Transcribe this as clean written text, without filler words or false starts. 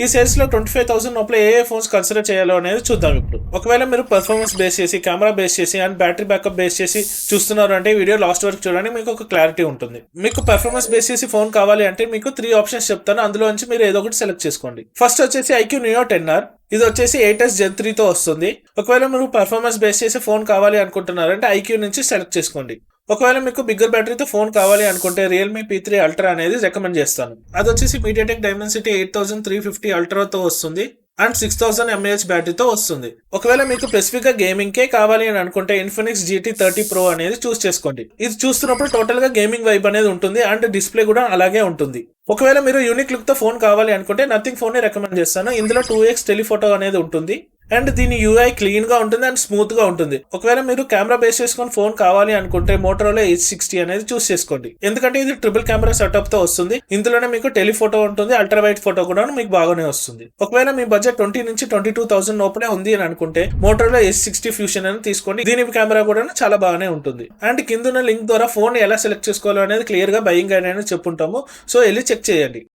ఈ సేల్స్ లో 25,000 లోపల ఏ ఫోన్స్ కన్సిడర్ చేయాలో అనేది చూద్దాం ఇప్పుడు. ఒకవేళ మీరు పర్ఫార్మెన్స్ బేస్ చేసి, కెమెరా బేస్ చేసి అండ్ బ్యాటరీ బ్యాకప్ బేస్ చేసి చూస్తున్నారు అంటే వీడియో లాస్ట్ వరకు చూడండి, మీకు ఒక క్లారిటీ ఉంటుంది. మీకు పర్ఫార్మెన్స్ బేస్ చేసి ఫోన్ కావాలి అంటే మీకు 3 ఆప్షన్స్ చెప్తాను, అందులో నుంచి మీరు ఏదో ఒకటి సెలెక్ట్ చేసుకోండి. ఫస్ట్ వచ్చేసి ఐక్యూ నియో 10R. ఇది వచ్చేసి 8s Gen 3 తో వస్తుంది. ఒకవేళ మీరు పర్ఫార్మెన్స్ బేస్ చేసి ఫోన్ కావాలి అనుకుంటున్నారంటే ఐక్యూ నుంచి సెలెక్ట్ చేసుకోండి. ఒకవేళ మీకు బిగ్గర్ బ్యాటరీతో ఫోన్ కావాలి అనుకుంటే రియల్మీ P3 Ultra అనేది రికమెండ్ చేస్తాను. అది వచ్చేసి MediaTek Dimensity 8350 Ultra తో వస్తుంది అండ్ 6000 mAh బ్యాటరీతో వస్తుంది. ఒకవేళ మీకు స్పెసిఫిక్ గా గేమింగ్ కే కావాలి అని అనుకుంటే Infinix GT30 Pro అనేది చూస్ చేసుకోండి. ఇది చూస్తున్నప్పుడు టోటల్ గా గేమింగ్ వైబ్ అనేది ఉంటుంది అండ్ డిస్ప్లే కూడా అలాగే ఉంటుంది. ఒకవేళ మీరు యూనిక్ లుక్ తో ఫోన్ కావాలి అనుకుంటే నథింగ్ ఫోన్ ని రికమెండ్ చేస్తాను. ఇందులో 2x టెలిఫోటో అనేది ఉంటుంది అండ్ దీని UI క్లీన్ గా ఉంటుంది అండ్ స్మూత్ గా ఉంటుంది. ఒకవేళ మీరు కెమెరా బేస్ చేసుకొని ఫోన్ కావాలి అనుకుంటే Motorola H60 అనేది చూస్ చేసుకోండి, ఎందుకంటే ఇది ట్రిపుల్ కెమెరా సెటప్ తో వస్తుంది. ఇందులోనే మీకు టెలిఫోటో ఉంటుంది, అల్ట్రా వైడ్ ఫోటో కూడా మీకు బాగానే వస్తుంది. ఒకవేళ మీ బడ్జెట్ 20 నుంచి 22,000 లోపలే ఉంది అని అనుకుంటే Motorola H60 Fusion అని తీసుకోండి. దీని కెమెరా కూడా చాలా బాగానే ఉంటుంది. అండ్ కింద లింక్ ద్వారా ఫోన్ ఎలా సెలెక్ట్ చేసుకోవాలో అనేది క్లియర్ గా బయింగ్ అనేది చెప్పుంటాము, సో వెళ్ళి చెక్ చేయండి.